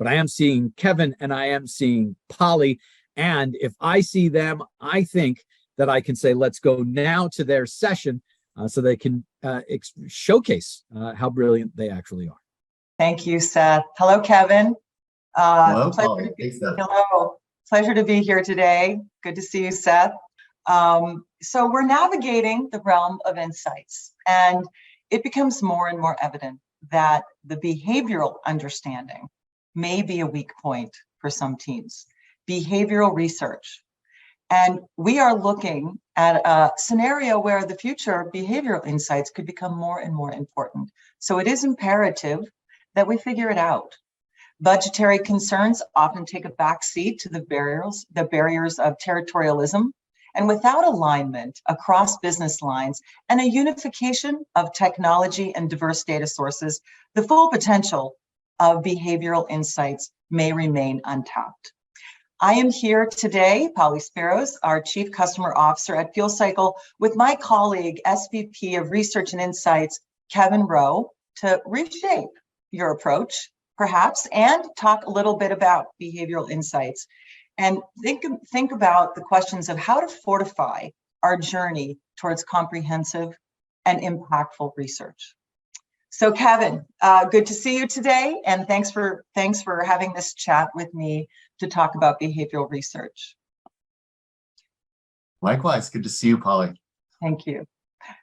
but I am seeing Kevin and I am seeing Polly. And if I see them, I think that I can say, let's go now to their session so they can showcase how brilliant they actually are. Thank you, Seth. Hello, Kevin. Hello, Polly. Thanks, Seth. Hello. Pleasure to be here today. Good to see you, Seth. So we're navigating the realm of insights, and it becomes more and more evident that the behavioral understanding may be a weak point for some teams. Behavioral research. And we are looking at a scenario where the future behavioral insights could become more and more important. So it is imperative that we figure it out. Budgetary concerns often take a backseat to the barriers of territorialism. And without alignment across business lines and a unification of technology and diverse data sources, the full potential of behavioral insights may remain untapped. I am here today, Polly Sparrows, our Chief Customer Officer at Fuel Cycle, with my colleague, SVP of Research and Insights, Kevin Rowe, to reshape your approach, perhaps, and talk a little bit about behavioral insights. And think about the questions of how to fortify our journey towards comprehensive and impactful research. So Kevin, good to see you today, and thanks for having this chat with me to talk about behavioral research. Likewise, good to see you, Polly. Thank you.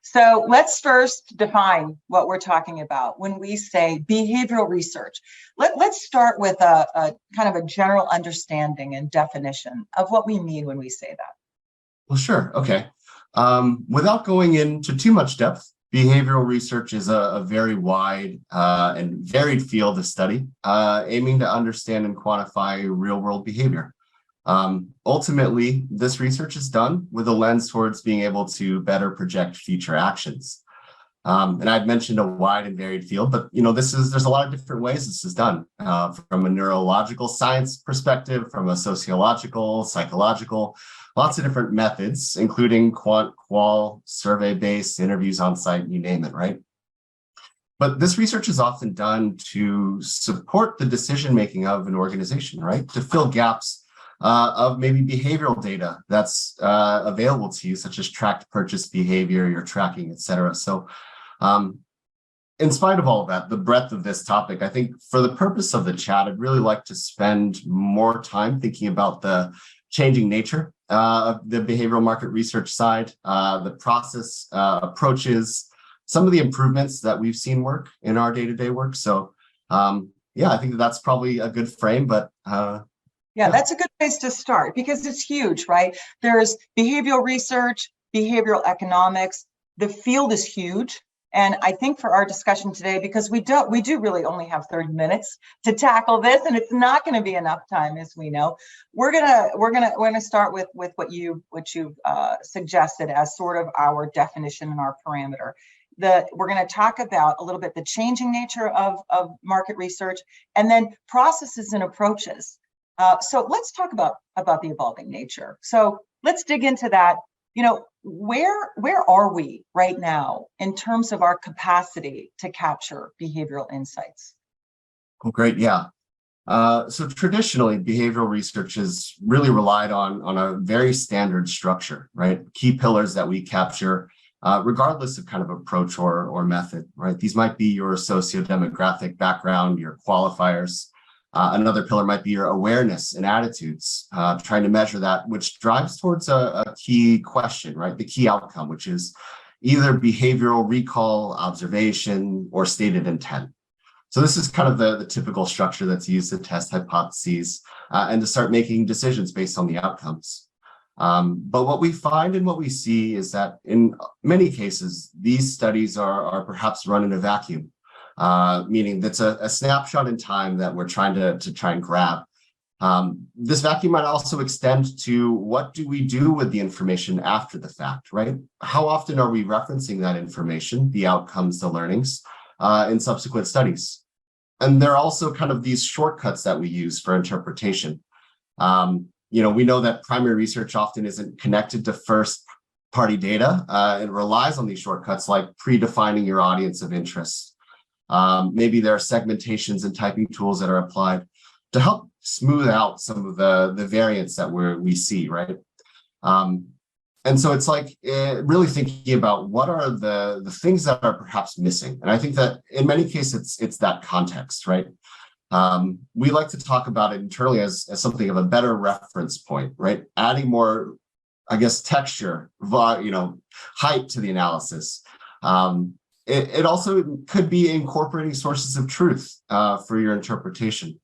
So let's first define what we're talking about when we say behavioral research. Let's start with a kind of a general understanding and definition of what we mean when we say that. Well, sure. Okay. Without going into too much depth, behavioral research is a very wide and varied field of study, aiming to understand and quantify real-world behavior. Ultimately, this research is done with a lens towards being able to better project future actions. And I'd mentioned a wide and varied field, but there's a lot of different ways this is done, from a neurological science perspective, from a sociological, psychological, lots of different methods, including quant, qual, survey-based, interviews on site, you name it, right? But this research is often done to support the decision-making of an organization, right? To fill gaps of maybe behavioral data that's available to you, such as tracked purchase behavior, your tracking, et cetera. So in spite of all of that, the breadth of this topic, I think for the purpose of the chat, I'd really like to spend more time thinking about the changing nature of the behavioral market research side, the process, approaches, some of the improvements that we've seen work in our day-to-day work. So yeah, I think that's probably a good frame, but yeah, that's a good place to start because it's huge, right? There's behavioral research, behavioral economics. The field is huge. And I think for our discussion today, because we do really only have 30 minutes to tackle this, and it's not going to be enough time, as we know. We're gonna start with what you suggested as sort of our definition and our parameter. We're going to talk about a little bit the changing nature of market research, and then processes and approaches. So let's talk about the evolving nature. So let's dig into that. Where are we right now in terms of our capacity to capture behavioral insights? Oh, great. Yeah. So traditionally, behavioral research is really relied on a very standard structure, right? Key pillars that we capture, regardless of kind of approach or method, right? These might be your socio-demographic background, your qualifiers. Another pillar might be your awareness and attitudes, trying to measure that, which drives towards a key question, right? The key outcome, which is either behavioral recall, observation, or stated intent. So this is kind of the typical structure that's used to test hypotheses and to start making decisions based on the outcomes. But what we find and what we see is that in many cases, these studies are perhaps run in a vacuum. Meaning that's a snapshot in time that we're trying to try and grab. This vacuum might also extend to what do we do with the information after the fact, right? How often are we referencing that information, the outcomes, the learnings, in subsequent studies? And there are also kind of these shortcuts that we use for interpretation. We know that primary research often isn't connected to first-party data. It relies on these shortcuts like predefining your audience of interest. Maybe there are segmentations and typing tools that are applied. to help smooth out some of the variance that we see, right? And so it's like really thinking about what are the things that are perhaps missing. And I think that in many cases, it's that context, right? We like to talk about it internally as something of a better reference point, right? Adding more, I guess, texture, height to the analysis. It also could be incorporating sources of truth for your interpretation.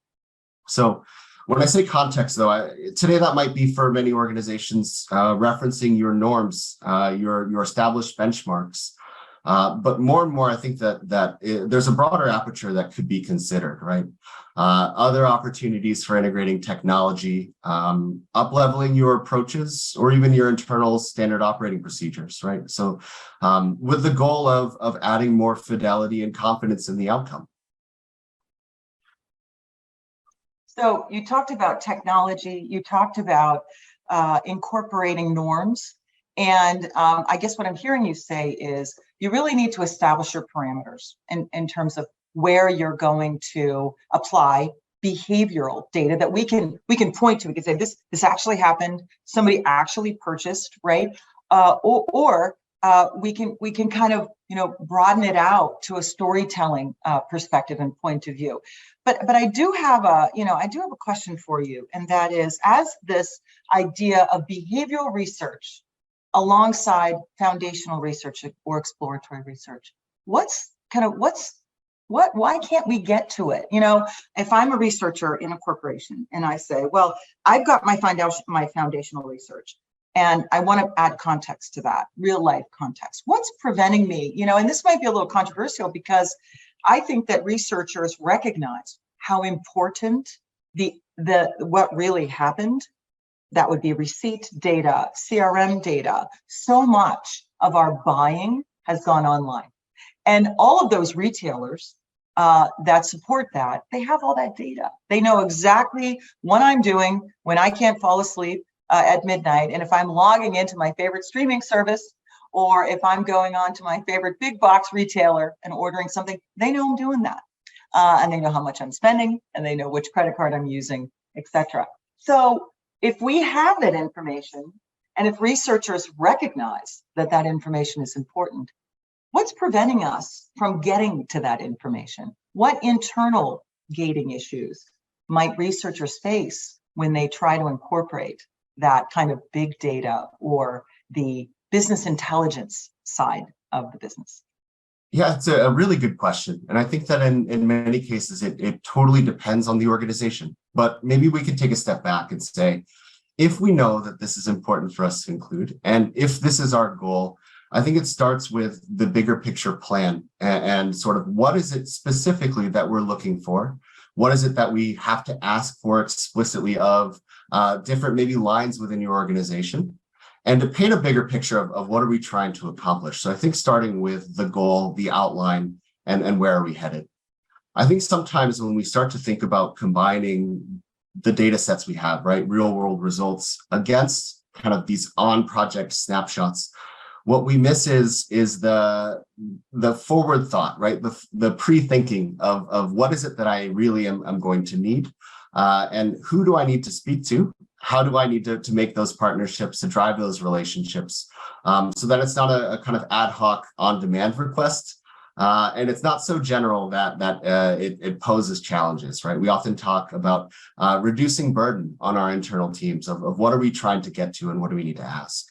So when I say context, though, today that might be for many organizations referencing your norms, your established benchmarks. But more and more, I think that there's a broader aperture that could be considered, right? Other opportunities for integrating technology, up-leveling your approaches, or even your internal standard operating procedures, right? So with the goal of adding more fidelity and confidence in the outcome. So you talked about technology, you talked about incorporating norms. And I guess what I'm hearing you say is you really need to establish your parameters in terms of where you're going to apply behavioral data that we can point to. We can say this actually happened, somebody actually purchased, right? Or we can kind of broaden it out to a storytelling perspective and point of view. But I do have a question for you, and that is, as this idea of behavioral research alongside foundational research or exploratory research, why can't we get to it? If I'm a researcher in a corporation and I say, well, I've got my foundational research and I want to add context to that, real life context. What's preventing me? And this might be a little controversial because I think that researchers recognize how important what really happened. That would be receipt data, CRM data. So much of our buying has gone online. And all of those retailers that support that, they have all that data. They know exactly what I'm doing when I can't fall asleep at midnight. And if I'm logging into my favorite streaming service, or if I'm going on to my favorite big box retailer and ordering something, they know I'm doing that. And they know how much I'm spending, and they know which credit card I'm using, etc. So if we have that information, and if researchers recognize that that information is important, what's preventing us from getting to that information? What internal gating issues might researchers face when they try to incorporate that kind of big data or the business intelligence side of the business? Yeah, it's a really good question. And I think that in many cases, it totally depends on the organization. But maybe we can take a step back and say, if we know that this is important for us to include, and if this is our goal, I think it starts with the bigger picture plan and sort of what is it specifically that we're looking for? What is it that we have to ask for explicitly of different maybe lines within your organization? And to paint a bigger picture of what are we trying to accomplish? So I think starting with the goal, the outline, and where are we headed? I think sometimes when we start to think about combining the data sets we have, right, real world results against kind of these on-project snapshots, what we miss is the forward thought, right? The pre-thinking of what is it that I really am going to need, and who do I need to speak to? How do I need to make those partnerships, to drive those relationships, so that it's not a kind of ad hoc on-demand request, and it's not so general that it poses challenges, right? We often talk about reducing burden on our internal teams of what are we trying to get to and what do we need to ask.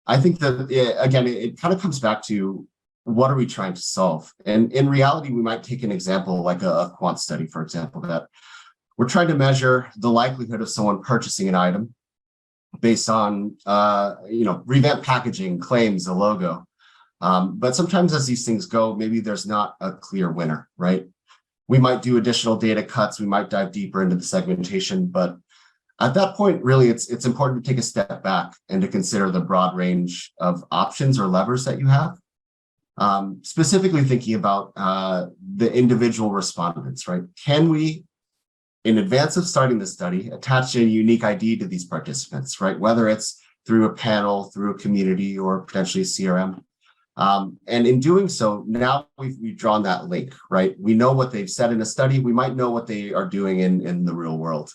I think that, again, it kind of comes back to what are we trying to solve? And in reality, we might take an example like a quant study, for example, that we're trying to measure the likelihood of someone purchasing an item based on, revamped packaging, claims, a logo. But sometimes as these things go, maybe there's not a clear winner, right? We might do additional data cuts. We might dive deeper into the segmentation, but at that point, really, it's important to take a step back and to consider the broad range of options or levers that you have. Specifically thinking about the individual respondents, right? Can we, in advance of starting the study, attach a unique ID to these participants, right? Whether it's through a panel, through a community, or potentially a CRM. And in doing so, now we've drawn that link, right? We know what they've said in a study. We might know what they are doing in the real world.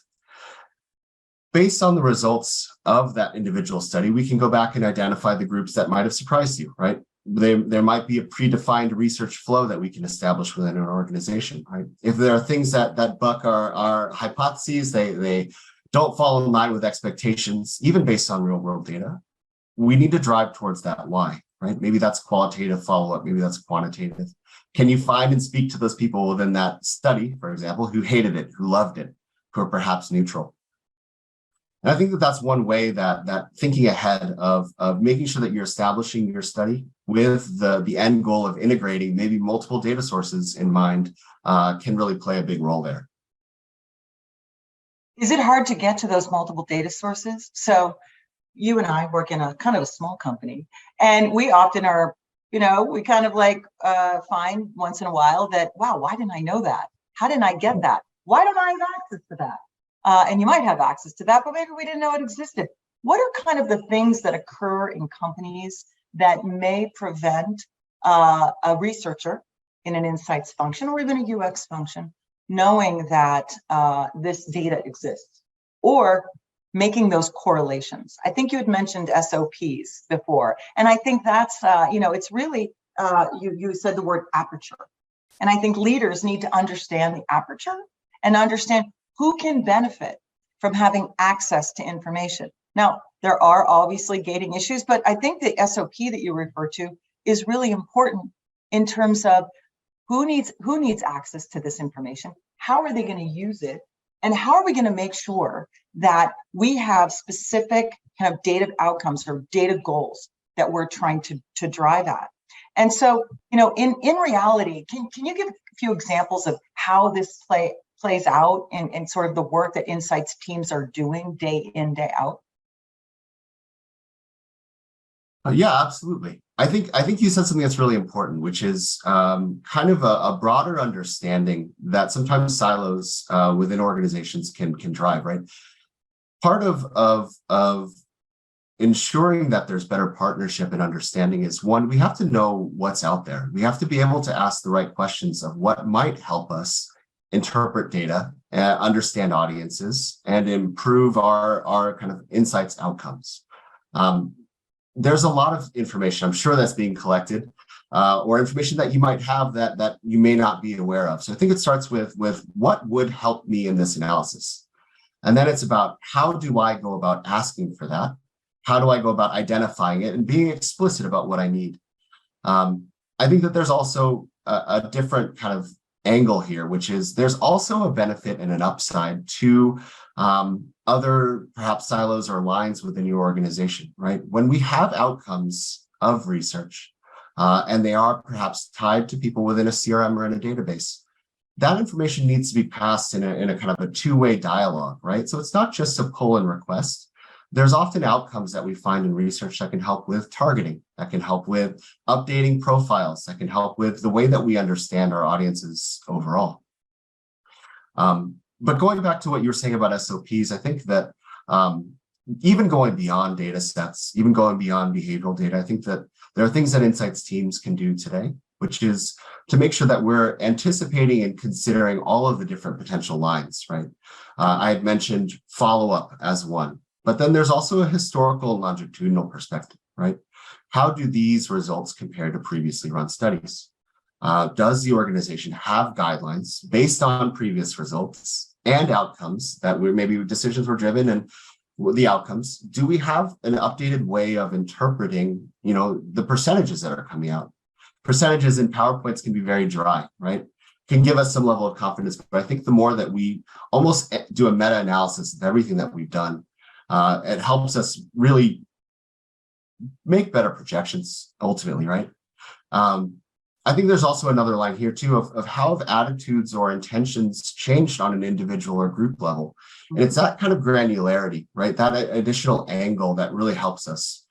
Based on the results of that individual study, we can go back and identify the groups that might have surprised you, right? There might be a predefined research flow that we can establish within an organization, right? If there are things that buck our hypotheses, they don't fall in line with expectations, even based on real world data, we need to drive towards that why, right? Maybe that's qualitative follow-up, maybe that's quantitative. Can you find and speak to those people within that study, for example, who hated it, who loved it, who are perhaps neutral? And I think that that's one way that thinking ahead of making sure that you're establishing your study with the end goal of integrating maybe multiple data sources in mind can really play a big role there. Is it hard to get to those multiple data sources? So you and I work in a kind of a small company, and we often are, we kind of like find once in a while that, wow, why didn't I know that? How didn't I get that? Why don't I have access to that? And you might have access to that, but maybe we didn't know it existed. What are kind of the things that occur in companies that may prevent a researcher in an insights function or even a UX function knowing that this data exists or making those correlations? I think you had mentioned SOPs before, and I think that's, it's really, you said the word aperture. And I think leaders need to understand the aperture and understand who can benefit from having access to information. Now, there are obviously gating issues, but I think the SOP that you refer to is really important in terms of who needs access to this information, how are they going to use it, and how are we going to make sure that we have specific kind of data outcomes or data goals that we're trying to drive at. And so, in reality, can you give a few examples of how this plays out in sort of the work that insights teams are doing day in, day out? Yeah, absolutely. I think you said something that's really important, which is kind of a broader understanding that sometimes silos within organizations can drive, right? Part of ensuring that there's better partnership and understanding is, one, we have to know what's out there. We have to be able to ask the right questions of what might help us interpret data, understand audiences, and improve our kind of insights outcomes. There's a lot of information, I'm sure, that's being collected, or information that you might have that you may not be aware of. So I think it starts with what would help me in this analysis. And then it's about, how do I go about asking for that? How do I go about identifying it and being explicit about what I need? I think that there's also a different kind of angle here, which is there's also a benefit and an upside to other perhaps silos or lines within your organization, right? When we have outcomes of research and they are perhaps tied to people within a CRM or in a database, that information needs to be passed in a kind of a two-way dialogue, right? So it's not just a pull and request. There's often outcomes that we find in research that can help with targeting, that can help with updating profiles, that can help with the way that we understand our audiences overall. But going back to what you were saying about SOPs, I think that even going beyond data sets, even going beyond behavioral data, I think that there are things that insights teams can do today, which is to make sure that we're anticipating and considering all of the different potential lines, right? I had mentioned follow-up as one. But then there's also a historical and longitudinal perspective, right? How do these results compare to previously run studies? Does the organization have guidelines based on previous results and outcomes that maybe decisions were driven and the outcomes? Do we have an updated way of interpreting, the percentages that are coming out? Percentages in PowerPoints can be very dry, right? Can give us some level of confidence, but I think the more that we almost do a meta-analysis of everything that we've done, it helps us really make better projections ultimately, right? I think there's also another line here too of how have attitudes or intentions changed on an individual or group level. And it's that kind of granularity, right? That additional angle that really helps us.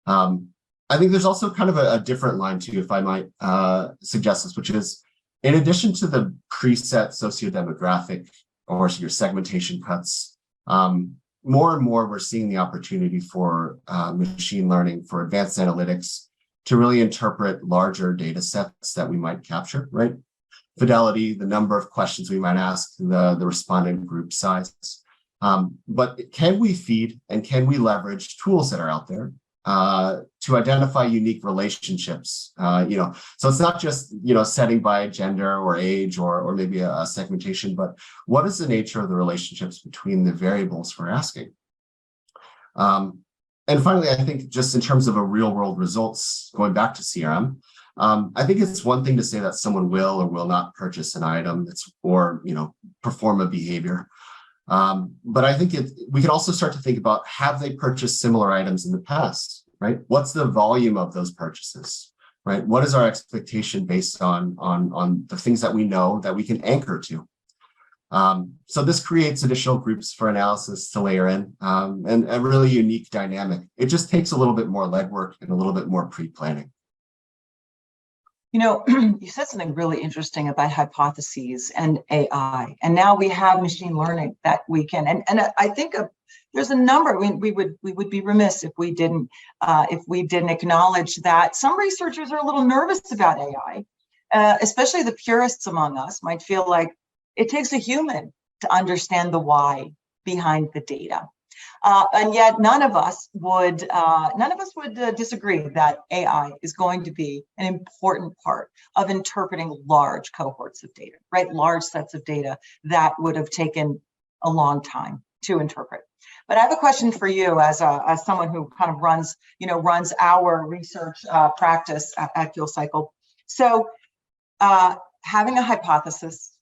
I think there's also kind of a different line too, if I might suggest this, which is, in addition to the preset socio-demographic or your segmentation cuts, more and more we're seeing the opportunity for machine learning, for advanced analytics, to really interpret larger data sets that we might capture, right? Fidelity, the number of questions we might ask, the respondent group size. But can we feed and can we leverage tools that are out there to identify unique relationships? So it's not just setting by gender or age or maybe a segmentation, but what is the nature of the relationships between the variables we're asking? And finally, I think just in terms of a real world results, going back to CRM, I think it's one thing to say that someone will or will not purchase an item or perform a behavior. But I think we can also start to think about, have they purchased similar items in the past, right? What's the volume of those purchases, right? What is our expectation based on the things that we know that we can anchor to? So this creates additional groups for analysis to layer in, and a really unique dynamic. It just takes a little bit more legwork and a little bit more pre-planning. You said something really interesting about hypotheses and AI, and now we have machine learning that we can. And I think there's a number. We would be remiss if we didn't acknowledge that some researchers are a little nervous about AI, especially the purists among us might feel like it takes a human to understand the why behind the data. And yet none of us would disagree that AI is going to be an important part of interpreting large cohorts of data, right? Large sets of data that would have taken a long time to interpret. But I have a question for you as someone who kind of runs our research practice at FuelCycle. So having a hypothesis,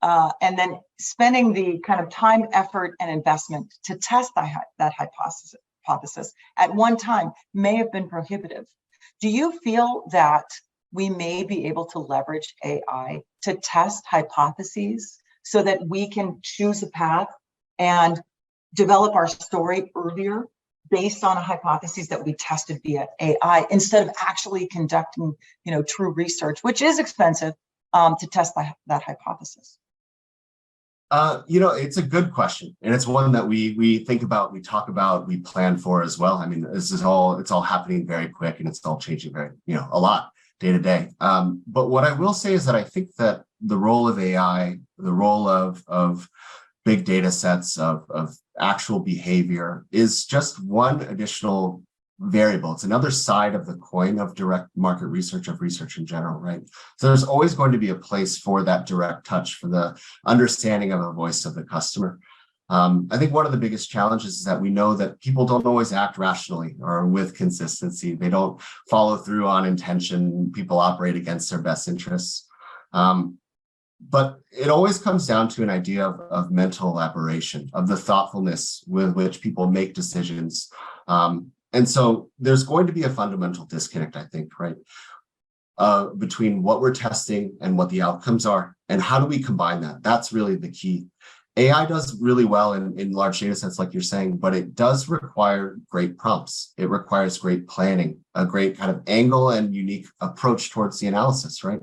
and then spending the kind of time, effort, and investment to test that hypothesis at one time may have been prohibitive. Do you feel that we may be able to leverage AI to test hypotheses so that we can choose a path and develop our story earlier based on a hypothesis that we tested via AI, instead of actually conducting true research, which is expensive, to test that hypothesis? It's a good question, and it's one that we think about, we talk about, we plan for as well. I mean, it's all happening very quick, and it's all changing very, a lot day to day. But what I will say is that I think that the role of AI, the role of big data sets, of actual behavior, is just one additional variable. It's another side of the coin of direct market research, of research in general, right? So there's always going to be a place for that direct touch, for the understanding of the voice of the customer. I think one of the biggest challenges is that we know that people don't always act rationally or with consistency. They don't follow through on intention. People operate against their best interests. But it always comes down to an idea of mental elaboration, of the thoughtfulness with which people make decisions. And so there's going to be a fundamental disconnect, I think, right, between what we're testing and what the outcomes are, and how do we combine that? That's really the key. AI does really well in large data sets, like you're saying, but it does require great prompts. It requires great planning, a great kind of angle and unique approach towards the analysis, right?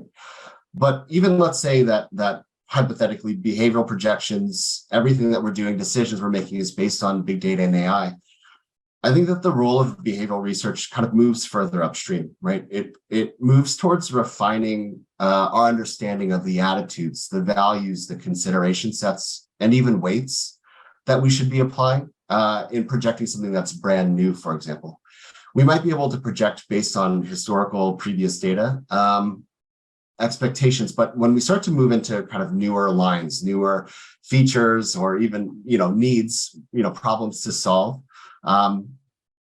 But even let's say that hypothetically behavioral projections, everything that we're doing, decisions we're making is based on big data and AI. I think that the role of behavioral research kind of moves further upstream, right? It moves towards refining our understanding of the attitudes, the values, the consideration sets, and even weights that we should be applying in projecting something that's brand new, for example. We might be able to project based on historical previous data expectations, but when we start to move into kind of newer lines, newer features, or even needs, problems to solve,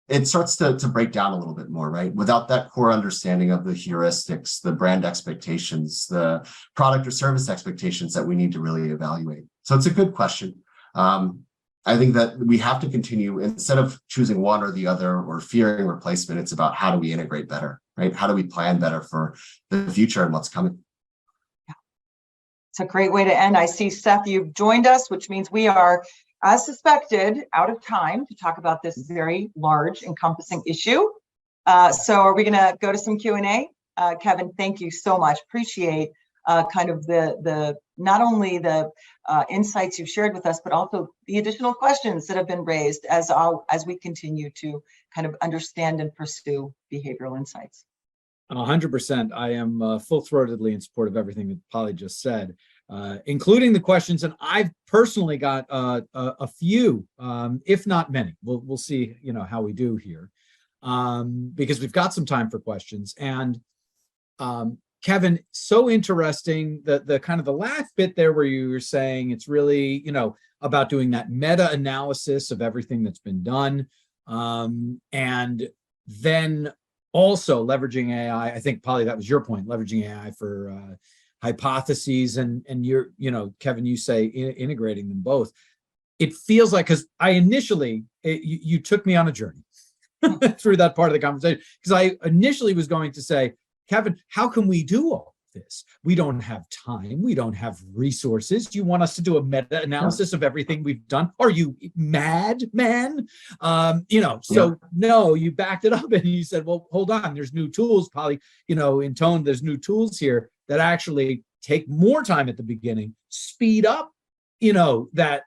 it starts to break down a little bit more, right? Without that core understanding of the heuristics, the brand expectations, the product or service expectations that we need to really evaluate. So it's a good question. I think that we have to continue, instead of choosing one or the other or fearing replacement, it's about how do we integrate better, right? How do we plan better for the future and what's coming? Yeah. It's a great way to end. I see, Seth, you've joined us, which means we are, as suspected, out of time to talk about this very large, encompassing issue. So are we going to go to some Q&A? Kevin, thank you so much. Appreciate kind of the not only the insights you've shared with us, but also the additional questions that have been raised as we continue to kind of understand and pursue behavioral insights. 100%. I am full-throatedly in support of everything that Polly just said, including the questions. And I've personally got a few, if not many. We'll see, how we do here, because we've got some time for questions. And Kevin, so interesting, the kind of the last bit there where you were saying it's really, about doing that meta-analysis of everything that's been done, and then also leveraging AI. I think, Polly, that was your point, leveraging AI for hypotheses, and you're, Kevin, you say integrating them both. It feels like, because I initially, you took me on a journey through that part of the conversation, because I initially was going to say, Kevin, how can we do all of this? We don't have time. We don't have resources. You want us to do a meta-analysis of everything we've done? Are you mad, man? So no, you backed it up and you said, well, hold on, there's new tools, Polly, in tone, there's new tools here that actually take more time at the beginning, speed up, that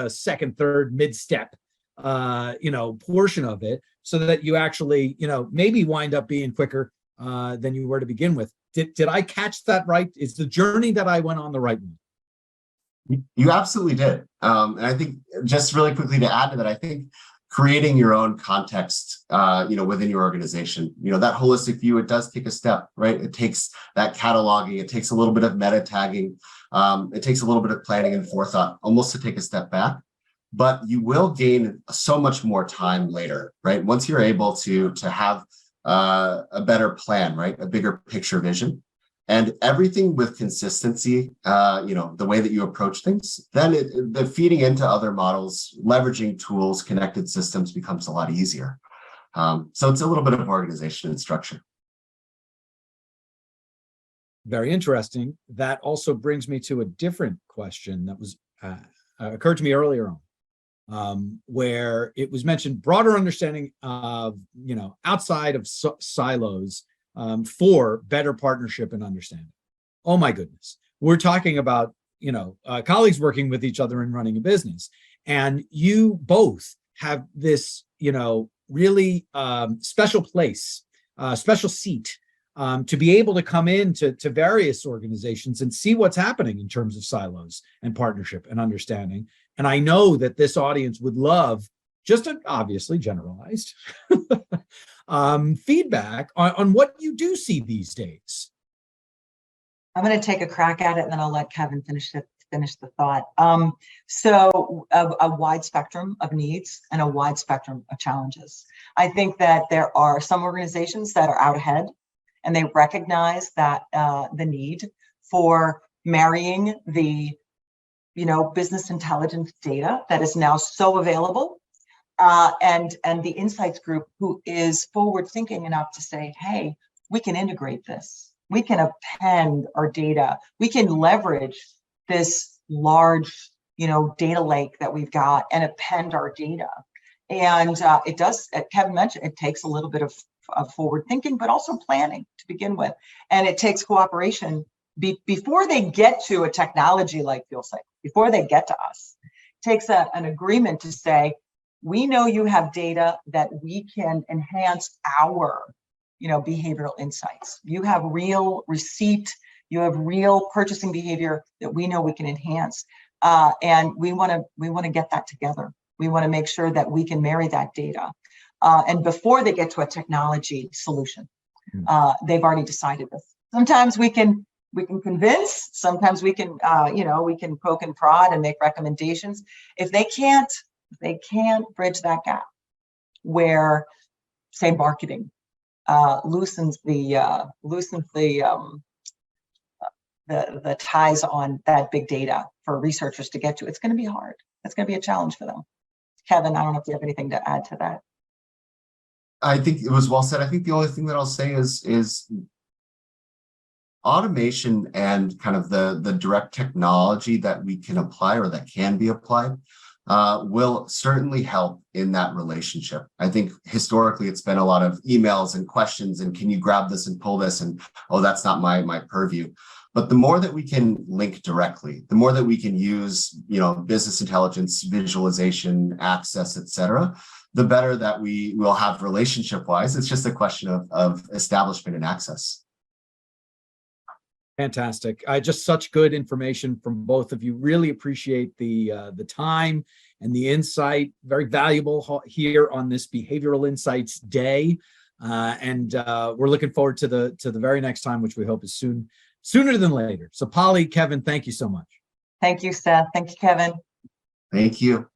second, third, mid-step, portion of it, so that you actually, maybe wind up being quicker than you were to begin with. Did I catch that right? Is the journey that I went on the right one? You absolutely did. And I think, just really quickly to add to that, I think creating your own context, within your organization, that holistic view, it does take a step, right? It takes that cataloging, it takes a little bit of meta tagging, it takes a little bit of planning and forethought, almost to take a step back. But you will gain so much more time later, right? Once you're able to have a better plan, right? A bigger picture vision, and everything with consistency, the way that you approach things, then the feeding into other models, leveraging tools, connected systems becomes a lot easier. So it's a little bit of organization and structure. Very interesting. That also brings me to a different question that was occurred to me earlier on. Where it was mentioned broader understanding of, outside of silos, for better partnership and understanding. Oh my goodness. We're talking about, colleagues working with each other and running a business. And you both have this, really special place, special seat, to be able to come into various organizations and see what's happening in terms of silos and partnership and understanding. And I know that this audience would love, just an obviously generalized feedback on what you do see these days. I'm going to take a crack at it, and then I'll let Kevin finish the thought. So a wide spectrum of needs and a wide spectrum of challenges. I think that there are some organizations that are out ahead, and they recognize that the need for marrying the business intelligence data that is now so available, and the insights group who is forward thinking enough to say, hey, we can integrate this. We can append our data. We can leverage this large, data lake that we've got and append our data. And it does, Kevin mentioned, it takes a little bit of forward thinking, but also planning to begin with. And it takes cooperation before they get to a technology like FuelCycle, before they get to us. It takes an agreement to say, we know you have data that we can enhance our, behavioral insights. You have real receipt, you have real purchasing behavior that we know we can enhance. And we want to get that together. We want to make sure that we can marry that data. And before they get to a technology solution, they've already decided this. Sometimes we can convince, sometimes we can, we can poke and prod and make recommendations. If they can't bridge that gap where, say, marketing loosens the ties on that big data for researchers to get to, it's going to be hard. It's going to be a challenge for them. Kevin, I don't know if you have anything to add to that. I think it was well said. I think the only thing that I'll say is automation and kind of the direct technology that we can apply or that can be applied will certainly help in that relationship. I think historically it's been a lot of emails and questions and can you grab this and pull this and, oh, that's not my purview. But the more that we can link directly, the more that we can use, business intelligence, visualization, access, et cetera, the better that we will have relationship-wise. It's just a question of establishment and access. Fantastic. Just such good information from both of you. Really appreciate the time and the insight. Very valuable here on this Behavioral Insights Day. And we're looking forward to the very next time, which we hope is sooner than later. So Polly, Kevin, thank you so much. Thank you, Seth. Thank you, Kevin. Thank you.